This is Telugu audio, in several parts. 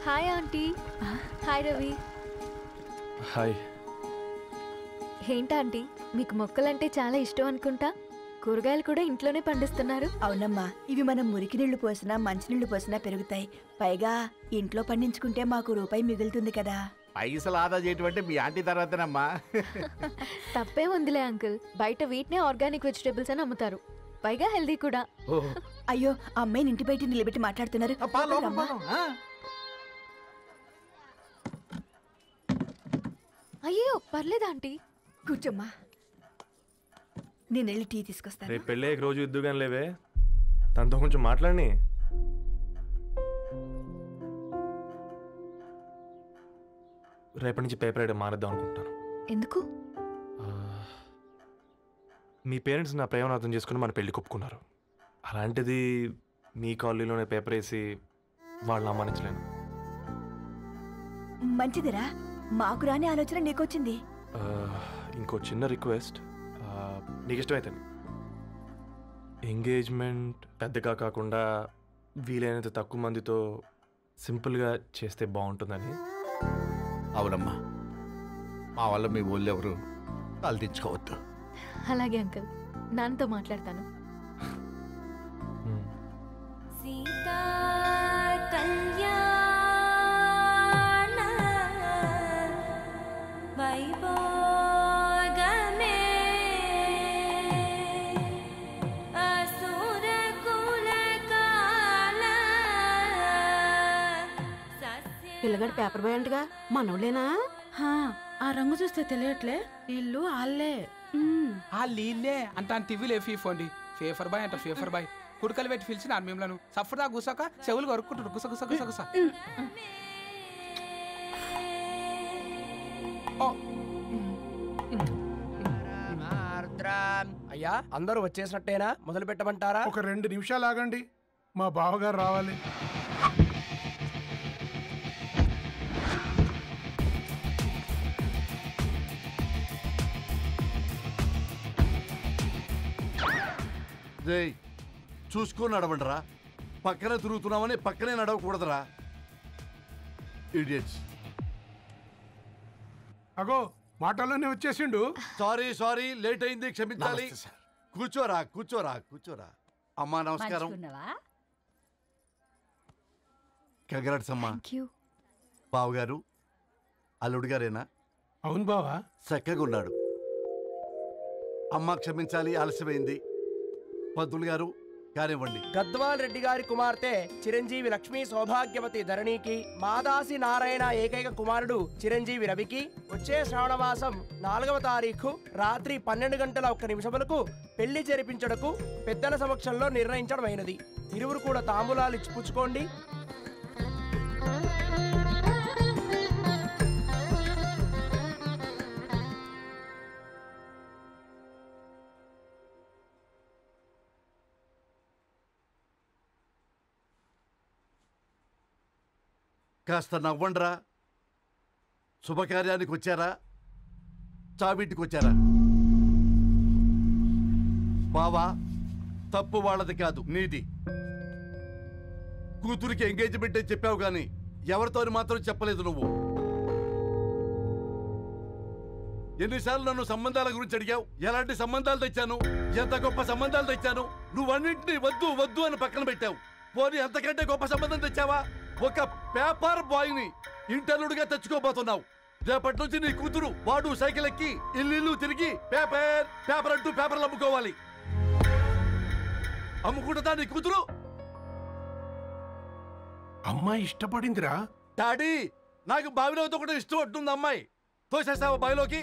Hi aunty. Hi Ravi. Hi. ఏంటా ఆంటీ, మీకు మొక్కలంటే చాలా ఇష్టం అనుకుంటా. కూరగాయలు కూడా ఇంట్లోనే పండిస్తున్నారు. అవునమ్మా, ఇవి మనం మురికి నీళ్లు పోసినా మంచినీళ్లు పోసినా పెరుగుతాయి. పైగా ఇంట్లో పండించుకుంటే మాకు రూపాయి మిగులుతుంది కదా. పైసలు ఆదా చేయటం అంటే మీ ఆంటీ తర్వాతనమ్మా. తప్పే ఉందిలే అంకుల్, బయట వీటినే ఆర్గానిక్ వెజిటేబుల్స్ అని అమ్ముతారు, పైగా హెల్దీ కూడా. అయ్యో, అమ్మాయిని ఇంటి బయట నిలబెట్టి మాట్లాడుతున్నారు. అయ్యో పర్లేదు ఆంటీ, కూర్చోమ్మా, నేను వెళ్ళి టీ తీసుకొస్తాను. రేపు పెళ్ళి రోజు ఇద్దుగాని లేవే, తనతో కొంచెం మాట్లాడి. రేపటి నుంచి పేపర్ రైడ్ మానేద్దాం అనుకుంటాను. ఎందుకు? మీ పేరెంట్స్ నా ప్రేమను అర్థం చేసుకుని మన పెళ్లి ఒప్పుకున్నారు. అలాంటిది మీ కాలనీలోనే పేపర్ వేసి వాళ్ళని అమ్మానించలేను. మంచిదిరా, మాకు రాని ఆలోచన నీకొచ్చింది. ఇంకో చిన్న రిక్వెస్ట్, నీకు ఇష్టమైతే ఎంగేజ్మెంట్ పెద్దగా కాకుండా వీలైనంత తక్కువ మందితో సింపుల్గా చేస్తే బాగుంటుందని. అవునమ్మా, మా వల్ల మీ ఊళ్ళో ఎవరు తలదించుకోవద్దు. అలాగే అంకుల్, నాన్నతో మాట్లాడతాను. సీతా కళ్యాణ వైభోగమే అసుర కులకాల. పిల్లగాడు పేపర్ బాయ్ అంటగా, మనోళ్ళేనా? ఆ రంగు చూస్తే తెలియట్లే, ఇల్లు ఆళ్ళే. ఆ లీల్లే అంత టీవీలే ఫీఫోండి. ఫేఫర్ బాయ్ అంట, ఫేఫర్ బాయ్. కుడుకలు పెట్టి పిలిచిన మిమ్మలను సఫర్దా గుసక చెవులు కొరుక్కుంటారు. గుస గుస గుస గుస. అయ్యా, అందరూ వచ్చేసినట్టేనా? మొదలు పెట్టమంటారా? ఒక 2 నిమిషాలు ఆగండి, మా బావగారు రావాలి. చూసుకొని నడవండిరా, పక్కనే తిరుగుతున్నామని పక్కనే నడవకూడదురా. ఇడియట్స్. అగో మాటల్లోనే వచ్చేసిండు. సారీ సారీ, లేట్ అయింది, క్షమించాలి. కూర్చోరా కూర్చోరా కూర్చోరా. అమ్మా నమస్కారం. కంగ్రాట్స్ అమ్మా. బావగారు అల్లుడు గారేనా? అవును బావా, చక్కగా ఉన్నాడు. అమ్మ క్షమించాలి, ఆలస్యమైంది. పంతులు గారు కానివ్వండి. గద్వాల్ రెడ్డి గారి కుమార్తె చిరంజీవి లక్ష్మీ సౌభాగ్యవతి ధరణికి, మాదాసి నారాయణ ఏకైక కుమారుడు చిరంజీవి రవికి వచ్చే శ్రావణమాసం 4వ తారీఖు రాత్రి 12:01 పెళ్లి జరిపించడకు పెద్దల సమక్షంలో నిర్ణయించడమైనది. ఇరువురు కూడా తాంబూలాలు ఇచ్చి పుచ్చుకోండి. కాస్త నవ్వండ్రా. శుభకార్యానికి వచ్చారా, చావింటికి వచ్చారా? బావా, తప్పు వాళ్ళది కాదు, నీది. కూతురికి ఎంగేజ్మెంట్ అని చెప్పావు కానీ ఎవరితో మాత్రం చెప్పలేదు నువ్వు. ఎన్నిసార్లు నన్ను సంబంధాల గురించి అడిగావు? ఎలాంటి సంబంధాలు తెచ్చాను, ఎంత గొప్ప సంబంధాలు తెచ్చాను. నువ్వన్నింటినీ వద్దు వద్దు అని పక్కన పెట్టావు. పోనీ అంతకంటే గొప్ప సంబంధం తెచ్చావా? ఒక పేపర్ బాయ్ ని ఇంటర్లుడిగా తెచ్చుకోబోతున్నావు. రేపటి నుంచి నీ కూతురు వాడు సైకిల్ ఎక్కి ఇల్లు తిరిగి పేపర్ పేపర్ అంటూ పేపర్లు అమ్ముకోవాలి. అమ్ముకుంటుందా నీ కూతురు? అమ్మాయి ఇష్టపడిందిరా. డాడీ, నాకు బావిలోతో కూడా ఇష్టం అంటుంది అమ్మాయి. తోసేస్తావా బావిలోకి?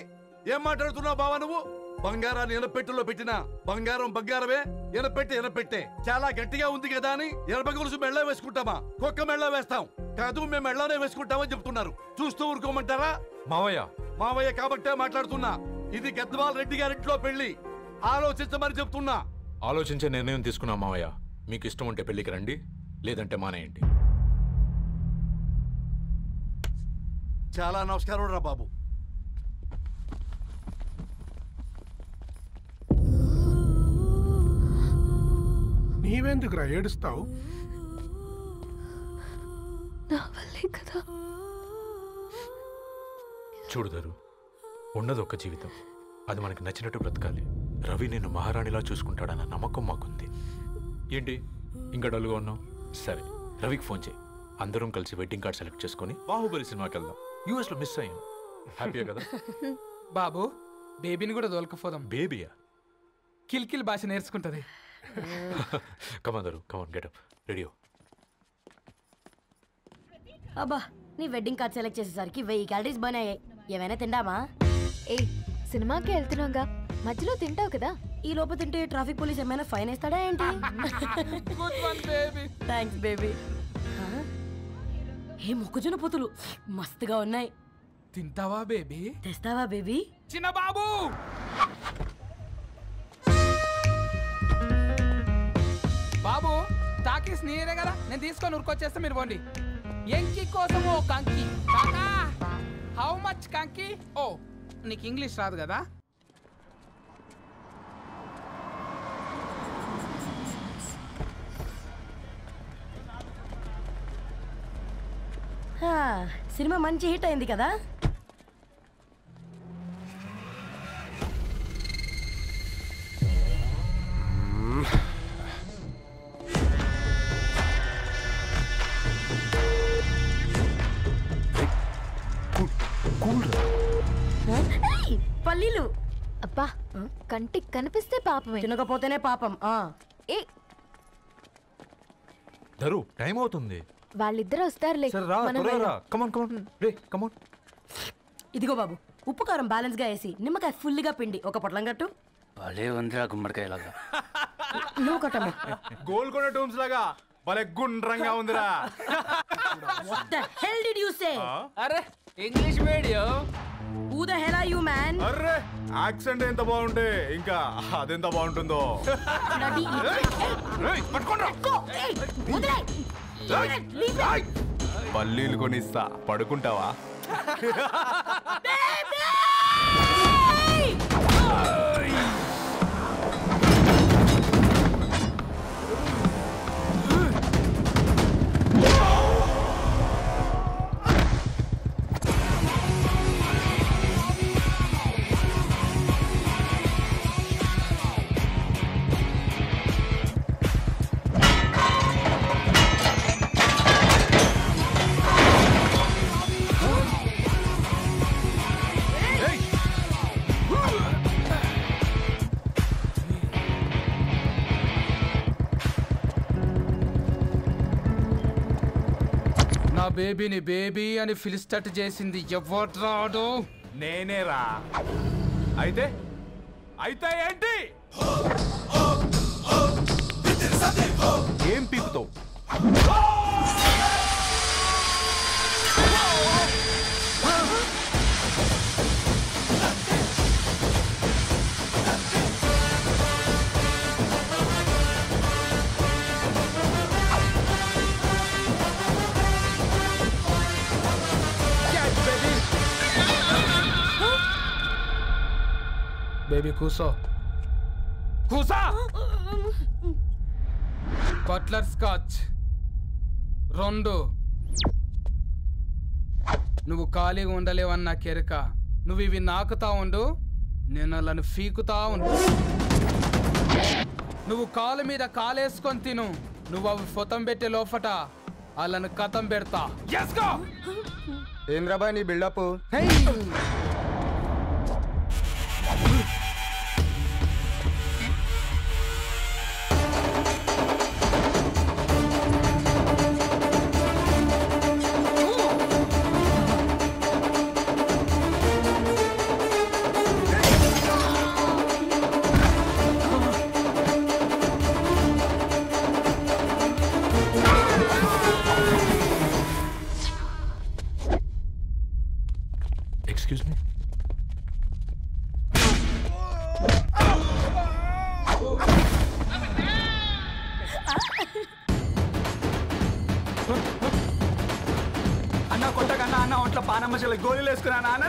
ఏం మాట్లాడుతున్నావు బావా నువ్వు? బంగారాన్ని ఎనపెట్టులో పెట్టినా బంగారం బంగారమే, ఎనపెట్టే ఎనపెట్టే. చాలా గట్టిగా ఉంది కదా అని ఎనప గొలుసు మెళ్ళ వేసుకుంటామా? కుక్క మెళ్ళ వేస్తాం కాదు, మేము మెళ్ళనే వేసుకుంటామని చెప్తున్నారు. చూస్తూ ఊరుకోమంటారా? మావయ్య మావయ్య కాబట్టే మాట్లాడుతున్నా. ఇది గద్వాల్ రెడ్డి గారింట్లో పెళ్లి, ఆలోచించమని చెప్తున్నా. ఆలోచించే నిర్ణయం తీసుకున్నా మావయ్య. మీకు ఇష్టం ఉంటే పెళ్లికి రండి, లేదంటే మానేయండి. చాలా నమస్కారం రా బాబు. నీవెందుకురా ఏడుస్తావు? నా వల్లే కదా. చూడుదారు, ఉన్నది ఒక్క జీవితం, అది మనకి నచ్చినట్టు బ్రతకాలి. రవి నేను మహారాణిలా చూసుకుంటాడన్న నమ్మకం మాకుంది. ఏంటి ఇంకా డల్గా ఉన్నావు? సరే, రవికి ఫోన్ చేయి. అందరం కలిసి వెడ్డింగ్ కార్డ్ సెలెక్ట్ చేసుకొని బాహుబలి సినిమాకి వెళ్దాం. యూఎస్లో మిస్ అయ్యాం. హ్యాపీయా కదా? బాబు, బేబీని కూడా దోలకపోదాం. బేబీయా? కిల్కిల్ భాష నేర్చుకుంటది. కమాందరు, కమాన్, గెటప్, రెడీ. అబ్బా, నీ వెడ్డింగ్ కార్డ్ సెలెక్ట్ చేసేసరికి 1000 క్యాలరీస్ బర్న్ అయ్యాయి. ఏమైనా తిండామా? ఏ సినిమాకి వెళ్తున్నాగా, మధ్యలో తింటావు కదా. ఈ లోపు తింటే ట్రాఫిక్ పోలీస్ ఏమైనా ఫైన్ వేస్తాడా ఏంటి? Thanks baby. ఏ మొక్కజొన్న పొతులు మస్తుగా ఉన్నాయి. తింటావా బేబీ? తెస్తావా బేబీ? చిన్న బాబు, బాబు టాకీస్ నీరే కదా, నేను తీసుకొని ఉరుకొచ్చేస్తే మీరు పోండి. ఎంకి కోసం ఓ కంకి. కాకా, హౌ మచ్ కంకి? ఓ, నీకు ఇంగ్లీష్ రాదు కదా. సినిమా మంచి హిట్ అయింది కదా. పల్లీలు. అబ్బా, కంటికి కనిపిస్తే పాపమే, తినకపోతేనే పాపం. ఏ దరు, టైం అవుతుంది. వాళ్ళిద్దరు వస్తారులే. ఇదిగో బాబు, ఉప్పు కారం బ్యాలెన్స్ గా వేసి నిమ్మకాయ ఫుల్ గా పిండి ఒక పొట్లం కట్టు. భలే ఉందిరా గుమ్మడికాయలాగా. నువ్వు కట్టమ్మా. గోల్కొండ టూమ్స్ లాగా భలే గుండ్రంగా ఉందిరా. What the hell did you say? అరే English medium. Who the hell are you, man? Array, accent ఎంత బాగుంటే ఇంకా అదెంత బాగుంటుందో. పల్లీలు కొనిస్తా, పడుకుంటావా? బేబీని బేబీ అని ఫిలిస్టట్ చేసింది ఎవడ్రాడు? నేనేరా. అయితే అయితే ఏంటి? ఏం పీకుతావు? బేబీ కూసో, కూసా. Buttler scotch 2. నువ్వు ఖాళీగా ఉండలేవన్న కెరక. నువ్వు ఇవి నాకుతా ఉండు, నేను అలాను ఫీకుతా ఉండు. నువ్వు కాలు మీద కాలేసుకొని తిను. నువ్వు అవి ఫొతం పెట్టే లోపట అలాను కథం పెడతా. ఏం రాబా నీ బిల్డప్? Excuse me? అన్న కొట్టకన్నా అన్న ఒంట్లో పానమ్మశలు గోళీలు వేసుకున్నా అన్న.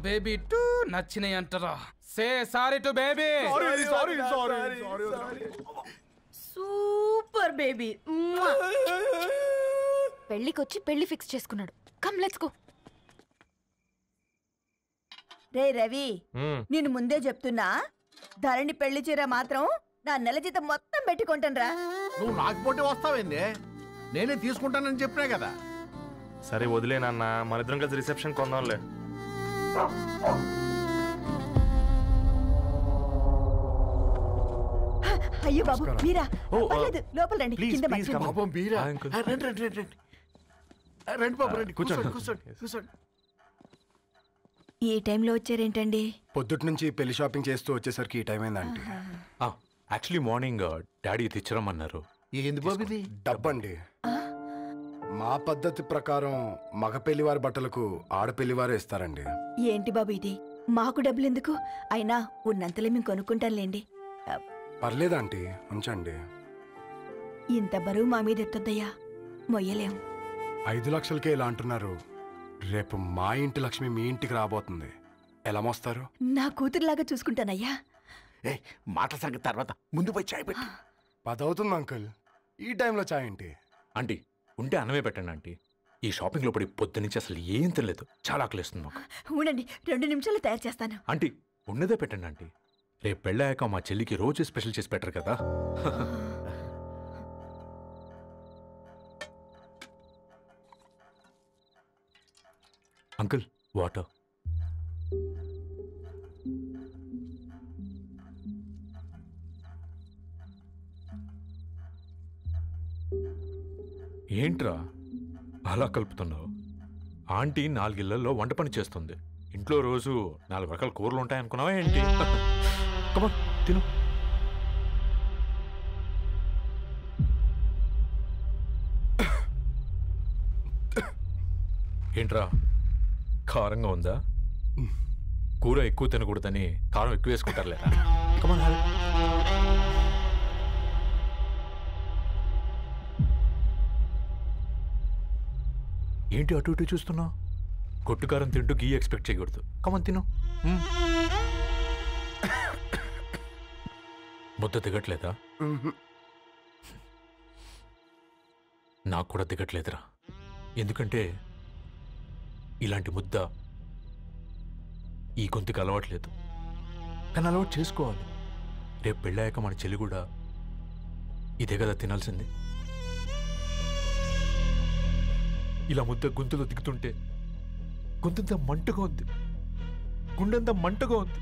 బేబీ టూ నచ్చినాయి అంటారా? Say sorry to baby. Super baby. పెళ్ళికొచ్చి పెళ్లి ఫిక్స్ చేసుకున్నాడు. Come let's go. రే రవి, నేను ముందే చెప్తున్నా, ధరణి పెళ్లి చీర మాత్రం నా నెల జీతం మొత్తం పెట్టుకుంటానురా. నువ్వు నాకు పోటీ వస్తావేంది? నేనే తీసుకుంటానని చెప్పినా కదా. సరే వదిలేనన్న, మన ఇద్దరం కలిసి రిసెప్షన్ కొందాంలే. అయ్యో బాబు మీరా? పర్లేదు, లోపల రండి. కింద మర్చిపోయాను. పాపం మీరా? రండి రండి రండి రండి. రండి బాబు రండి, కూర్చోండి కూర్చోండి కూర్చోండి. ఈ టైంలో వచ్చారేంటండి? పొద్దుటి నుంచి పెళ్లి షాపింగ్ చేస్తూ వచ్చేసరికి ఈ టైం అయిందండి. యాక్చువల్లీ మార్నింగ్ డాడీ తెచ్చరమన్నారు. ఏంది బాబు ఇది? డబ్బండి. మా పద్ధతి ప్రకారం మగ పెళ్లివారి బట్టలకు ఆడపెళ్లివారే ఇస్తారండి. ఏంటి బాబు ఇది? మాకు డబ్బులు ఎందుకు? అయినా ఉన్నంతలో మేము కొనుక్కుంటాంలేండి. పర్లేదంటీ, ఉంచండి. ఇంత బరువు మా మీద ఎత్తొద్దయ్యా, మొయ్యలేం. 5 లక్షలకే ఇలా అంటున్నారు. రేపు మా ఇంటి లక్ష్మి మీ ఇంటికి రాబోతుంది. ఎలా మోస్తారు? నా కూతురులాగా చూసుకుంటానయ్యా. మాట సంగతి తర్వాత, ముందు పోయి చాయ్ పెట్టి. 10 అవుతుంది అంకుల్, ఈ టైంలో చాయ్ ఏంటి? ఆంటీ ఉంటే అన్నమే పెట్టండి ఆంటీ. ఈ షాపింగ్లో పడి పొద్దు నుంచి అసలు ఏం తినలేదు. చాలా ఆకలిస్తుంది మాకు. ఉండండి, 2 నిమిషాలు తయారు చేస్తాను. ఆంటీ ఉన్నదే పెట్టండి ఆంటీ. రేపు పెళ్ళాక మా చెల్లికి రోజు స్పెషల్ చేసి పెట్టరు కదా. Uncle water. ఏంట్రా అలా కలుపుతున్నావు? ఆంటీ 4 ఇళ్లలో వంట పని చేస్తుంది. ఇంట్లో రోజు 4 రకాల కూరలు ఉంటాయనుకున్నావా ఏంటి? కమా తిను. ఏంట్రా కారంగా ఉందా? కూర ఎక్కువ తినకూడదని కారం ఎక్కువ వేసుకుంటారు లేదా? కమాన్. ఏంటి అటు ఇటు చూస్తున్నావు? కొట్టుకారం తింటూ గీ ఎక్స్పెక్ట్ చేయకూడదు. కమన్ తిను. ముద్ద దిగట్లేదా? నాకు కూడా దిగట్లేదురా. ఎందుకంటే ఇలాంటి ముద్ద ఈ గొంతుకి అలవాట్లేదు. కానీ అలవాటు చేసుకోవాలి. రేపు పెళ్ళాక మన చెల్లి కూడా ఇదే కదా తినాల్సింది. ఇలా ముద్ద గొంతులో దిగుతుంటే గొంతంతా మంటగా ఉంది, గుండెంతా మంటగా ఉంది.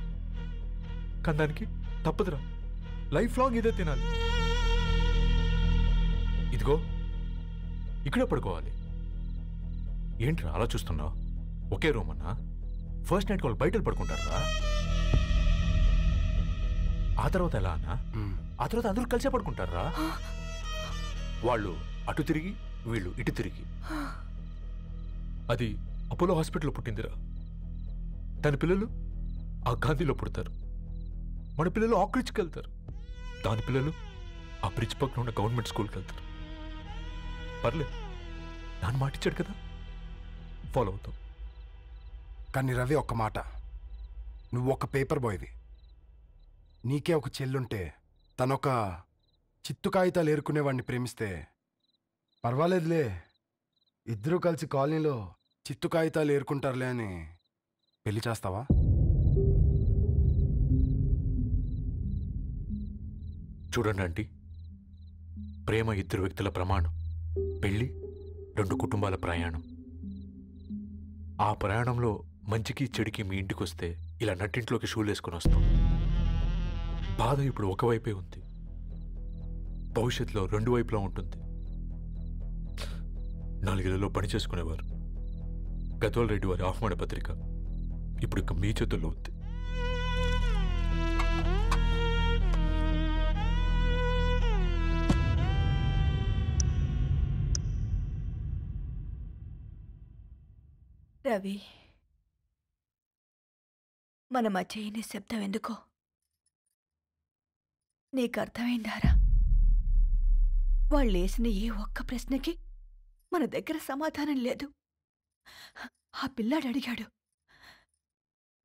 కానీ దానికి తప్పదురా, లైఫ్ లాంగ్ ఇదే తినాలి. ఇదిగో ఇక్కడే పడుకోవాలి. ఏంట్రా అలా చూస్తున్నావు? ఒకే రూమ్ అన్నా? ఫస్ట్ నైట్ వాళ్ళు బయట పడుకుంటారా? ఆ తర్వాత ఎలా అన్నా? ఆ తర్వాత అందరూ కలిసే పడుకుంటారా? వాళ్ళు అటు తిరిగి వీళ్ళు ఇటు తిరిగి. అది అపోలో హాస్పిటల్లో పుట్టిందిరా. దాని పిల్లలు ఆ గాంధీలో పుడతారు. మన పిల్లలు ఆక్రిడ్జ్కి వెళ్తారు. దాని పిల్లలు ఆ బ్రిడ్జ్ పక్కన ఉన్న గవర్నమెంట్ స్కూల్కి వెళ్తారు. పర్లేదు, నాన్న మాటిచ్చాడు కదా, ఫాలో అవుతాం. కానీ రవి ఒక్క మాట, నువ్వు ఒక పేపర్ బాయ్వి. నీకే ఒక చెల్లుంటే తనొక చిత్తు కాగితాలు ఏరుకునేవాడిని ప్రేమిస్తే పర్వాలేదులే, ఇద్దరూ కలిసి కాలనీలో చిత్తు కాగితాలు ఏరుకుంటారులే అని పెళ్లి చేస్తావా? చూడండి ఆంటీ, ప్రేమ 2 వ్యక్తుల ప్రమాణం, పెళ్ళి 2 కుటుంబాల ప్రయాణం. ఆ ప్రయాణంలో మంచికి చెడుకి మీ ఇంటికి వస్తే ఇలా నట్టింట్లోకి షూలు వేసుకుని వస్తాం. బాధ ఇప్పుడు ఒకవైపే ఉంది, భవిష్యత్తులో 2 వైపులా ఉంటుంది. 4 ఏళ్లలో పని చేసుకునేవారు గద్వాల్ రెడ్డి వారి ఆహ్వాన పత్రిక ఇప్పుడు ఇక మీ చేతుల్లో ఉంది. రవి, మన మధ్య ఈ నిశ్శబ్దం ఎందుకో నీకు అర్థమైందారా? వాళ్ళు వేసిన ఏ ఒక్క ప్రశ్నకి మన దగ్గర సమాధానం లేదు. ఆ పిల్లాడు అడిగాడు,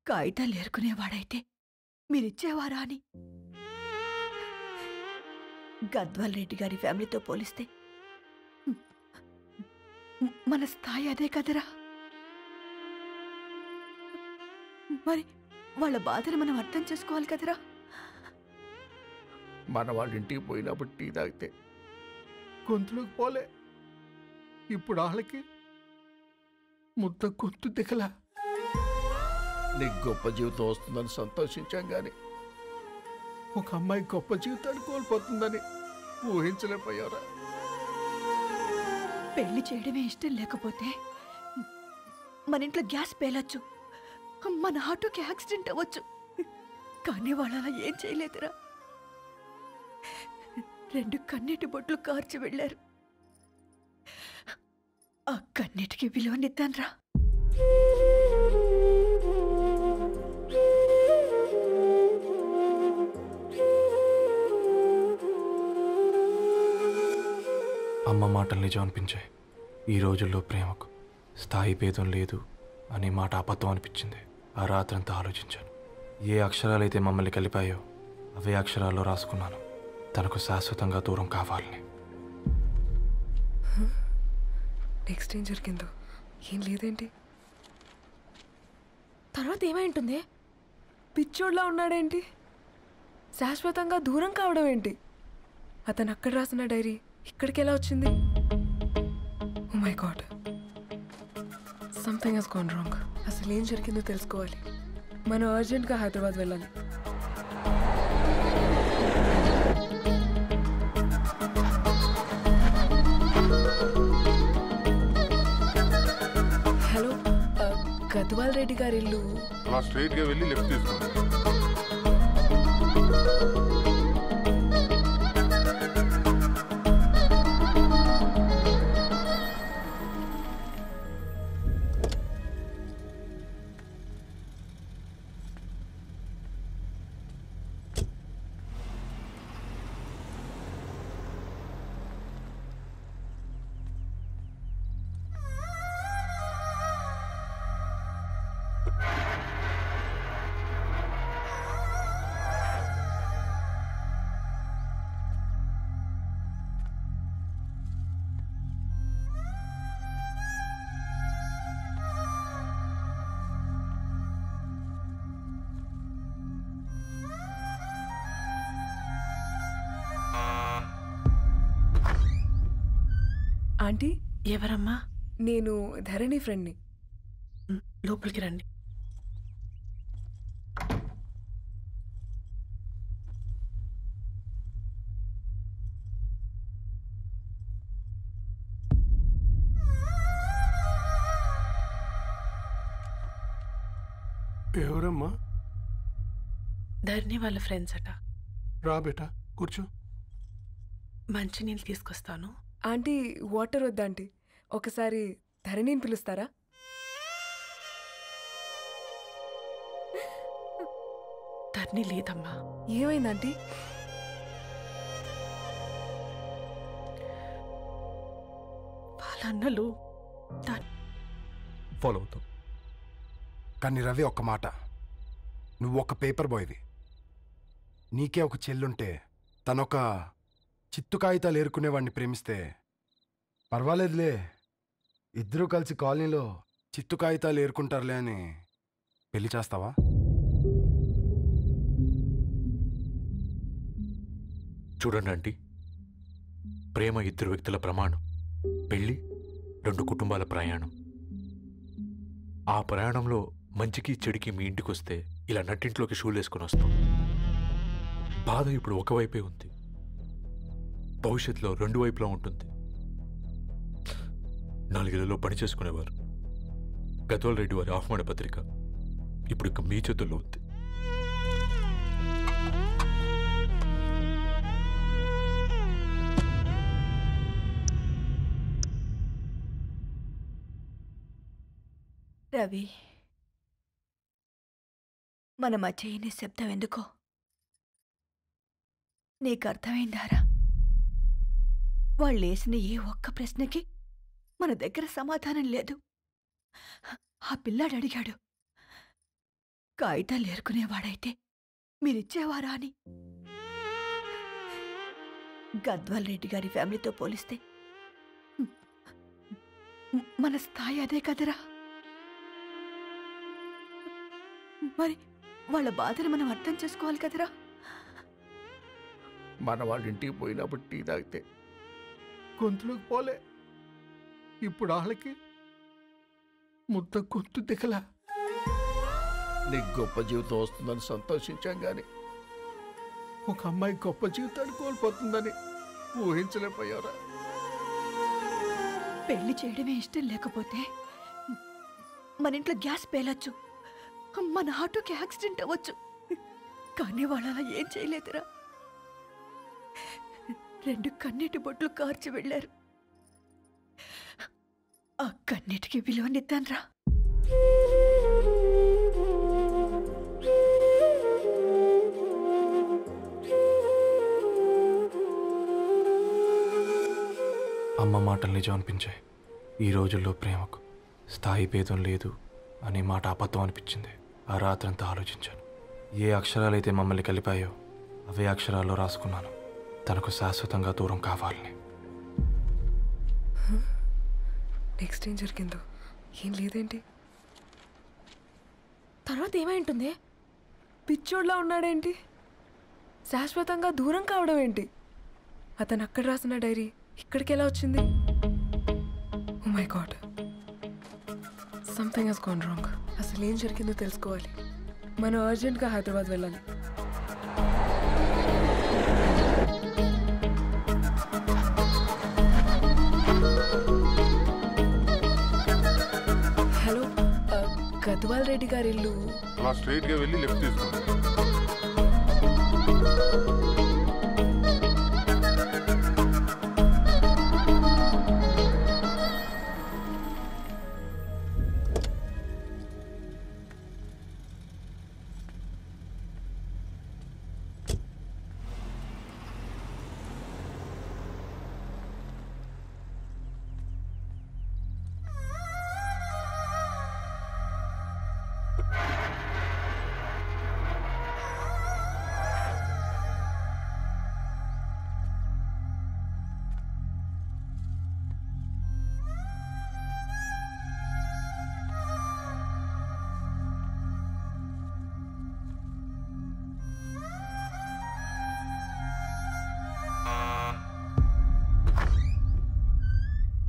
కాగితాలు ఏరుకునేవాడైతే మీరిచ్చేవారా అని. గద్వాల్ రెడ్డి గారి ఫ్యామిలీతో పోలిస్తే మన స్థాయి అదే కదరా. మరి వాళ్ళ బాధను మనం అర్థం చేసుకోవాలి కదరా. మన వాళ్ళ ఇంటికి పోయినప్పుడు టీ తాగితే గొంతులోకి పోలే, ఇప్పుడు వాళ్ళకి ముద్ద గొంతు దిగలా. నీకు గొప్ప జీవితం వస్తుందని సంతోషించాం కానీ ఒక అమ్మాయి గొప్ప జీవితాన్ని కోల్పోతుందని ఊహించలేకపోయారా? పెళ్లి చేయడమే ఇష్టం లేకపోతే మన ఇంట్లో గ్యాస్ పేలొచ్చు, మన ఆటోకి యాక్సిడెంట్ అవ్వచ్చు, కానీ వాళ్ళు అలా ఏం చేయలేదురా. 2 కన్నీటి బొట్లు కార్చి వెళ్ళారు. ఆ కన్నీటికి విలువనిద్దాన్రా. అమ్మ మాటలు నిజం అనిపించాయి. ఈ రోజుల్లో ప్రేమకు స్థాయి భేదం లేదు అనే మాట అబద్ధం అనిపించింది. ఆ రాత్రంతా ఆలోచించాను. ఏ అక్షరాలైతే మమ్మల్ని కలిపాయో అవే అక్షరాల్లో రాసుకున్నాను, తనకు శాశ్వతంగా దూరం కావాలని. నెక్స్ట్ ఏం జరిగిందో ఏం లేదేంటి? తర్వాత ఏమై ఉంటుంది? పిచ్చోడ్లా ఉన్నాడేంటి? శాశ్వతంగా దూరం కావడం ఏంటి? అతను అక్కడ రాసిన డైరీ ఇక్కడికి ఎలా వచ్చింది? Oh my god, something has gone wrong. అసలు ఏం జరిగిందో తెలుసుకోవాలి. మనం అర్జెంట్గా హైదరాబాద్ వెళ్ళాలి. హలో, గద్వాల్ రెడ్డి గారి ఇల్లు అలా స్ట్రైట్గా వెళ్ళి లెఫ్ట్ తీసుకోండి. ఆంటీ, ఎవరమ్మా? నేను ధరణి ఫ్రెండ్ని. లోపలికి రండి. ఎవరమ్మా? ధరణి వాళ్ళ ఫ్రెండ్స్ అట. రా బేటా, కూర్చో. మంచినీళ్ళు తీసుకొస్తాను. ఆంటీ, వాటర్ వద్దా ఆంటీ? ఒకసారి ధరణిని పిలుస్తారా? ధరణి లేదమ్మా. ఏమైంది ఆంటీ? వాళ్ళ అన్నలు ఫాలో అవుతాం. కానీ రవి, ఒక్క మాట, నువ్వు ఒక పేపర్ బాయ్వి. నీకే ఒక చెల్లుంటే తనొక చిత్తు కాగితాలు ఏరుకునేవాడిని ప్రేమిస్తే పర్వాలేదులే, ఇద్దరూ కలిసి కాలనీలో చిత్తు కాగితాలు ఏరుకుంటారులే అని పెళ్లి చేస్తావా? చూడండి ఆంటీ, ప్రేమ 2 వ్యక్తుల ప్రమాణం, పెళ్ళి 2 కుటుంబాల ప్రయాణం. ఆ ప్రయాణంలో మంచికి చెడుకి మీ ఇంటికి వస్తే ఇలా నట్టింట్లోకి షూలు వేసుకొని వస్తాం. బాధ ఇప్పుడు ఒకవైపే ఉంది, భవిష్యత్తులో 2 వైపులా ఉంటుంది. 4 ఏళ్లలో పని చేసుకునేవారు గద్వాల్ రెడ్డి వారి ఆహ్వాన పత్రిక ఇప్పుడు ఇక మీ చేతుల్లో ఉంది. రవి, మన మధ్య ఈ నిశ్శబ్దం ఎందుకో నీకు అర్థమైందారా? వాళ్ళేసిన ఏ ఒక్క ప్రశ్నకి మన దగ్గర సమాధానం లేదు. ఆ పిల్లాడు అడిగాడు, కాగితాలు ఏరుకునేవాడైతే మీరిచ్చేవారా అని. గద్వాల్ రెడ్డి గారి ఫ్యామిలీతో పోలిస్తే మన స్థాయి అదే కదరా. మరి వాళ్ళ బాధను మనం అర్థం చేసుకోవాలి కదరా. మన వాళ్ళ ఇంటికి పోయినప్పుడు టీ తాగితే గొంతులోకి పోలే, ఇప్పుడు వాళ్ళకి ముద్ద గొంతు దిగలా. నీకు గొప్ప జీవితం వస్తుందని సంతోషించాం కానీ ఒక అమ్మాయి గొప్ప జీవితాన్ని కోల్పోతుందని ఊహించలేకపోయారా? పెళ్లి చేయడమే ఇష్టం లేకపోతే మన ఇంట్లో గ్యాస్ పేలొచ్చు, మన ఆటోకి యాక్సిడెంట్ అవ్వచ్చు, కానీ వాళ్ళు అలా ఏం చేయలేదురా. 2 కన్నీటి బొట్లు కార్చి వెళ్ళారు. ఆ కన్నీటికి విలువనిద్దాన్రా. అమ్మ మాటలు నిజం అనిపించాయి. ఈ రోజుల్లో ప్రేమకు స్థాయి భేదం లేదు అనే మాట అబద్ధం అనిపించింది. ఆ రాత్రంతా ఆలోచించాను. ఏ అక్షరాలైతే మమ్మల్ని కలిపాయో అవే అక్షరాల్లో రాసుకున్నాను, తనకు శాశ్వతంగా దూరం కావాలని. నెక్స్ట్ ఏం జరిగిందో ఏం లేదేంటి? తర్వాత ఏమై ఉంటుంది? పిచ్చోడ్లా ఉన్నాడేంటి? శాశ్వతంగా దూరం కావడం ఏంటి? అతను అక్కడ రాసిన డైరీ ఇక్కడికి ఎలా వచ్చింది? Oh my god, something has gone wrong. అసలు ఏం జరిగిందో తెలుసుకోవాలి. మనం అర్జెంట్గా హైదరాబాద్ వెళ్ళాలి. హలో, గద్వాల్ రెడ్డి గారి ఇల్లు అలా స్ట్రైట్గా వెళ్ళి లెఫ్ట్ తీసుకోండి.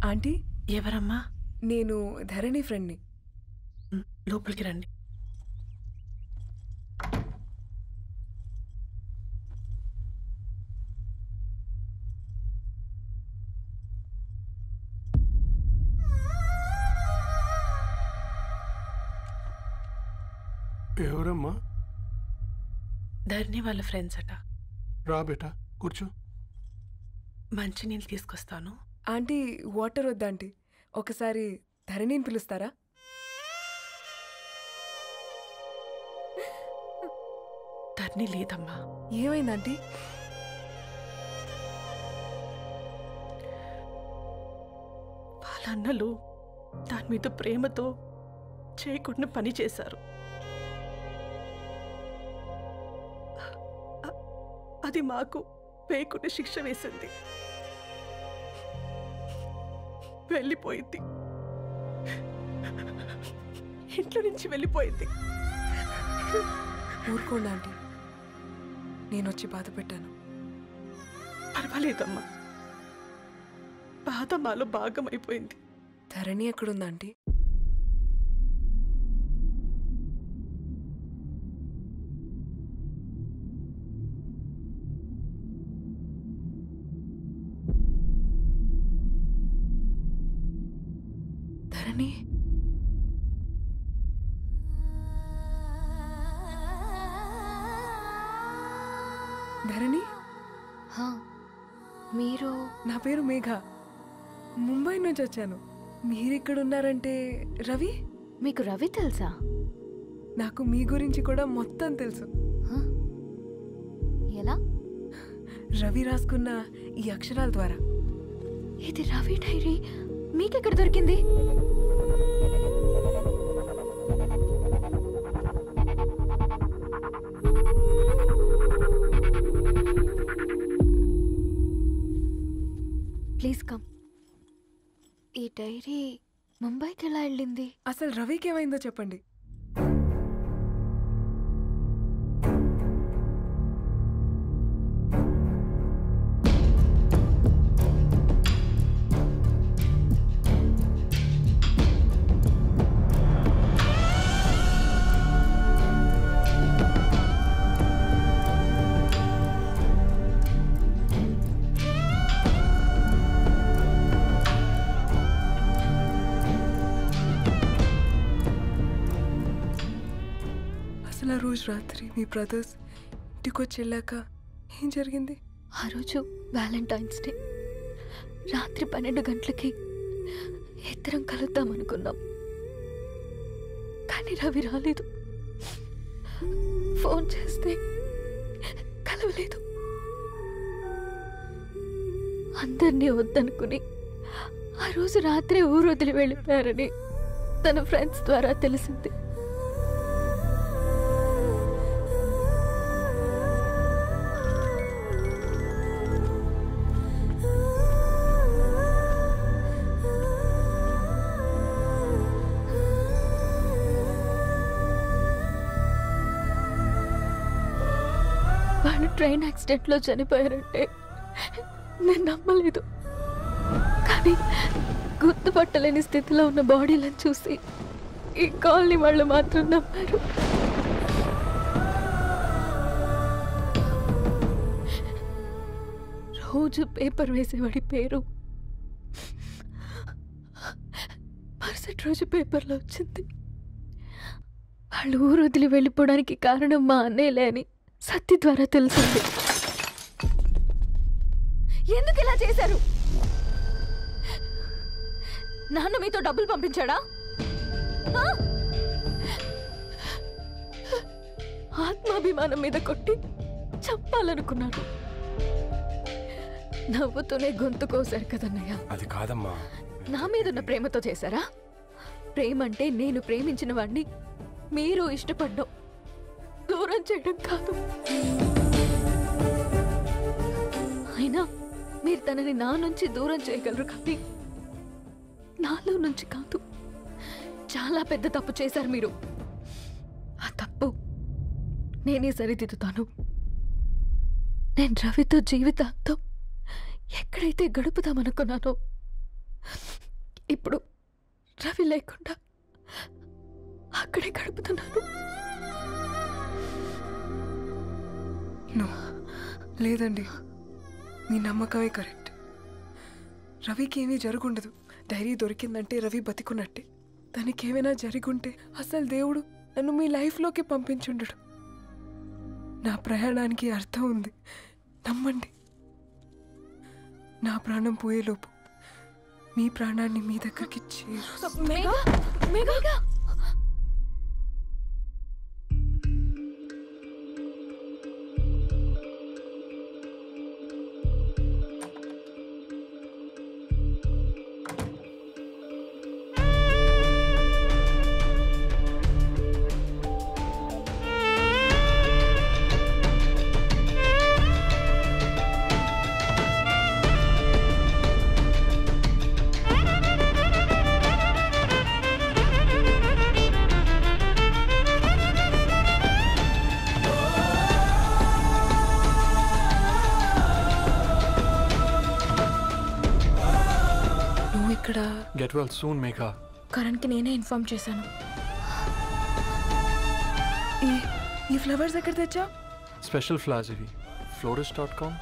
ఆంటీ, ఎవరమ్మా? నేను ధరణి ఫ్రెండ్ని. లోపలికి రండి. ఎవరమ్మా? ధరణి వాళ్ళ ఫ్రెండ్స్ అట. రా బేటా, కూర్చో. మంచినీళ్ళు తీసుకొస్తాను. ఆంటీ, వాటర్ వద్దా ఆంటీ? ఒకసారి ధరణిని పిలుస్తారా? ధరణి లేదమ్మా. ఏమైంది ఆంటీ? వాళ్ళ అన్నలు దాని మీద ప్రేమతో చేయకుండా పని చేశారు. అది మాకు వేయకుండా శిక్ష వేసింది. వెళ్ళిపోయింది, ఇంట్లో నుంచి వెళ్ళిపోయింది. ఊరుకోండి ఆంటీ, నేను వచ్చి బాధ పెట్టాను. పర్వాలేదమ్మా, బాధ మాలో భాగం అయిపోయింది. ధరణి ఎక్కడుందా ఆంటీ? ధరణి, ధరణి, మీరు? నా పేరు మేఘ, ముంబై నుంచి వచ్చాను. మీరిక్కడున్నారంటే రవి? మీకు రవి తెలుసా? నాకు మీ గురించి కూడా మొత్తం తెలుసు. ఎలా? రవి రాసుకున్న ఈ అక్షరాల ద్వారా. ఇది రవి డైరీ మీకెక్కడ దొరికింది? డైరీ ముంబైకి ఎలా వెళ్ళింది? అసలు రవికి ఏమైందో చెప్పండి. అసలు ఆ రోజు రాత్రి మీ బ్రదర్స్ ఇంటికి వచ్చి వెళ్ళాక ఏం జరిగింది? ఆ రోజు వ్యాలంటైన్స్ డే రాత్రి 12 గంటలకి ఇద్దరం కలుద్దాం అనుకున్నాం. కానీ రవి రాలేదు. ఫోన్ చేస్తే కలవలేదు. అందరినీ వద్దనుకుని ఆ రోజు రాత్రి ఊరు వదిలి వెళ్ళిపోయారని తన ఫ్రెండ్స్ ద్వారా తెలిసింది. వాళ్ళు ట్రైన్ యాక్సిడెంట్లో చనిపోయారంటే నేను నమ్మలేదు. కానీ గుర్తుపట్టలేని స్థితిలో ఉన్న బాడీలను చూసి ఈ కాలనీ వాళ్ళు మాత్రం నమ్మారు. రోజు పేపర్ వేసేవాడి పేరు మరుసటి రోజు పేపర్లో వచ్చింది. వాళ్ళు ఊరు వదిలి వెళ్ళిపోవడానికి కారణం మా అన్నయ్యలే అని సత్తి ద్వారా తెలిసింది. ఎందుకు ఇలా చేశారు? నాన్న మీతో డబ్బులు పంపించాడా? ఆత్మాభిమానం మీద కొట్టి చంపాలనుకున్నాడు. నవ్వుతూనే గొంతు కోసారు కదన్నయ్య. అది కాదమ్మా. నా మీదున్న ప్రేమతో చేశారా? ప్రేమ అంటే నేను ప్రేమించిన వాడిని మీరు ఇష్టపడ్డం, దూరం చేయడం కాదు. అయినా మీరు తనని నా నుంచి దూరం చేయగలరు కానీ నాలో నుంచి కాదు. చాలా పెద్ద తప్పు చేశారు మీరు. ఆ తప్పు నేనే సరిదిద్దుతాను. నేను రవితో జీవితాంతం ఎక్కడైతే గడుపుదామనుకున్నానో ఇప్పుడు రవి లేకుండా అక్కడే గడుపుతున్నాను. లేదండి, మీ నమ్మకమే కరెక్ట్. రవికి ఏమీ జరుగుండదు. డైరీ దొరికిందంటే రవి బతికున్నట్టే. తనకి ఏమైనా జరుగుంటే అసలు దేవుడు నన్ను మీ లైఫ్లోకి పంపించుండడు. నా ప్రయాణానికి అర్థం ఉంది, నమ్మండి. నా ప్రాణం పోయేలోపు మీ ప్రాణాన్ని మీ దగ్గరికి Get well soon, Megha. కరణ్కి నేనే ఇన్ఫార్మ్ చేశాను. ఈ ఫ్లవర్స్ ఎక్కడ తెచ్చా? స్పెషల్ ఫ్లవర్స్ ఇవి. florist.com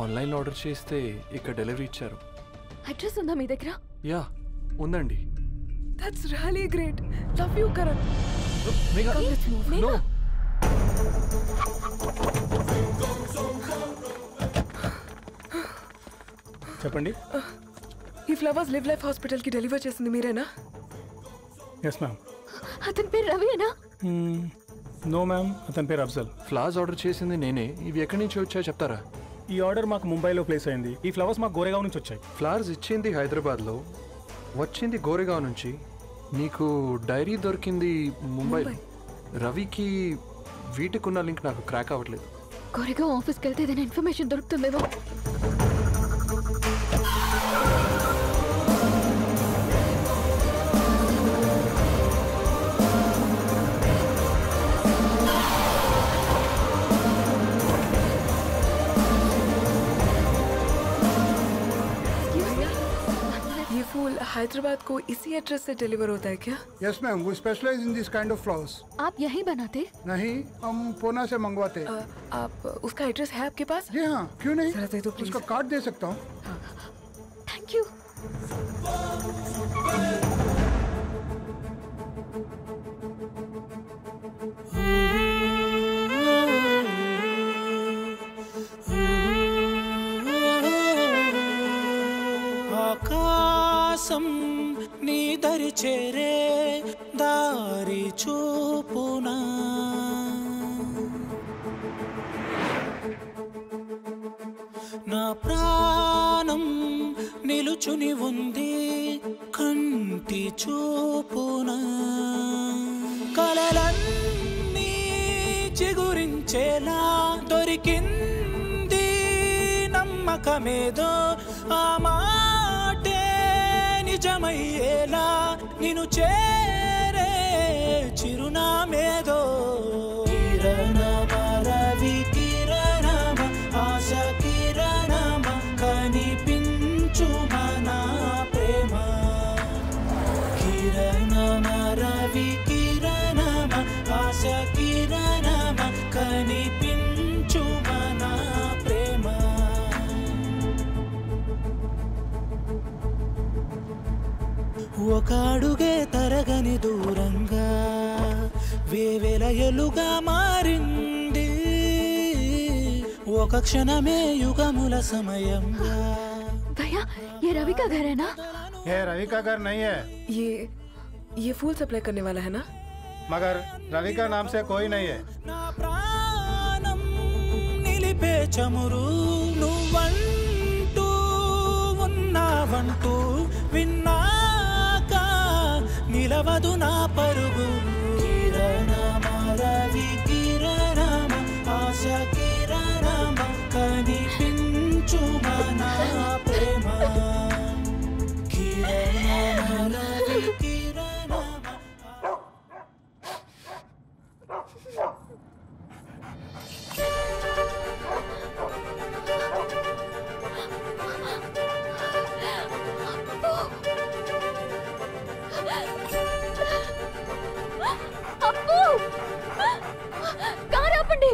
ఆన్లైన్లో ఆర్డర్ చేస్తే ఇక్కడ డెలివరీ ఇచ్చారు. అడ్రస్ ఉందా మీ దగ్గర? యా ఉందండి. That's really great. Love you Karan. Megha, no. చెప్పండి. ఈ ఫ్లవర్స్ లివ్ లైఫ్ హాస్పిటల్కి డెలివర్ చేసింది మీరేనా? Yes ma'am. అతని పేరు రవియేనా? నో మ్యామ్, అతని పేరు అఫ్జల్. ఫ్లవర్స్ ఆర్డర్ చేసింది నేనే. ఇవి ఎక్కడి నుంచి వచ్చాయో చెప్తారా? ఈ ఆర్డర్ మాకు ముంబైలో ప్లేస్ అయింది. ఈ ఫ్లవర్స్ మాకు గోరేగావ్ నుంచి వచ్చాయి. ఫ్లవర్స్ ఇచ్చింది హైదరాబాద్లో, వచ్చింది గోరేగావ్ నుంచి. నీకు డైరీ దొరికింది ముంబై. రవికి వీటికున్న లింక్ నాకు క్రాక్ అవ్వట్లేదు. గోరేగావ్ ఆఫీస్కి వెళ్తే ఏదైనా ఇన్ఫర్మేషన్ దొరుకుతుందేమో. हैदराबाद को इसी एड्रेस से डिलीवर होता है क्या? यस मैम, वो specialize in this kind of flowers. आप यही बनाते? नहीं, हम पूना से मंगवाते। आप उसका एड्रेस है आपके पास? जी हाँ, क्यों नहीं? जरा दे दो प्लीज। उसका कार्ड दे सकता हूँ। Thank you. ఆకాశం నీ దరి చేరే దారి చూపునా నా ప్రాణం నిలుచుని ఉంది కంటి చూపునా కలలన్నీ చిగురించేలా దొరికింది నమ్మకమేదో ఆ మాటే నిజమయ్యేలా నిన్ను చేరే చిరునామేదో కిరణమ రవి కిరణమ ఆశ కిరణమ కనిపించు మన ప్రేమ కిరణమ రవి కిరణమ ఆశ కిరణమ కనిపించు మన ప్రేమ ఒక అడుగే తరగని దూరంగా వేవేల ఎలుగా మారింది ఒక క్షణమే యుగముల సమయంగా भैया ये रवि का घर है ना? ये रवि का घर नहीं है। ये फूल सप्लाई करने वाला है ना? मगर रवि का नाम से कोई नहीं है। ప్రాణం నిలిపే చమురు నువ్వంటూ ఉన్నావంటూ విన్నాక నిలవదు నా పరుగు కిరణమ రవి కిరణమ ఆశ కిరణమ కనిపించు మన ప్రేమ కిరణమ రవి కిరణమ అప్పు కారు ఆపండి.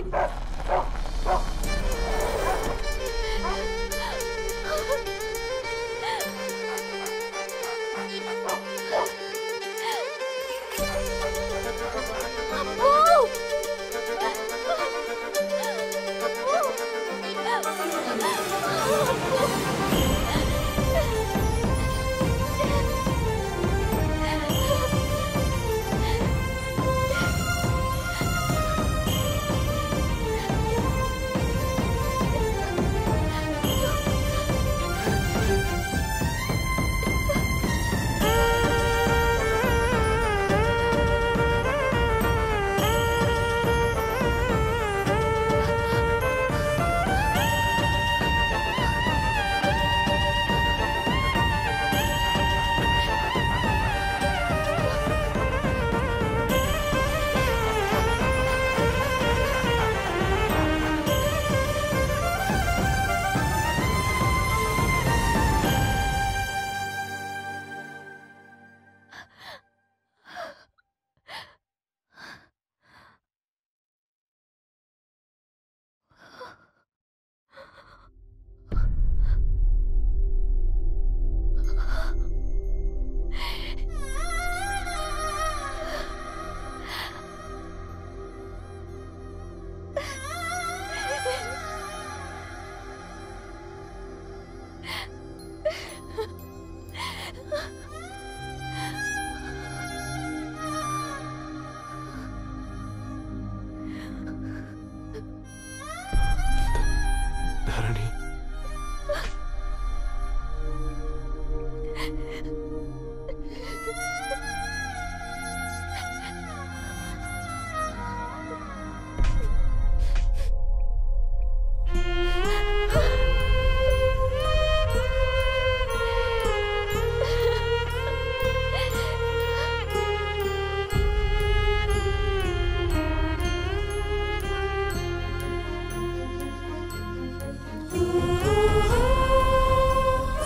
ధరణి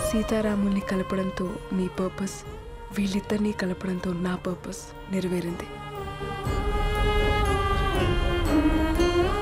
సీతారాముల్ని కలపడంతో మీ పర్పస్ వీళ్ళిద్దరినీ కలపడంతో నా పర్పస్ నెరవేరింది.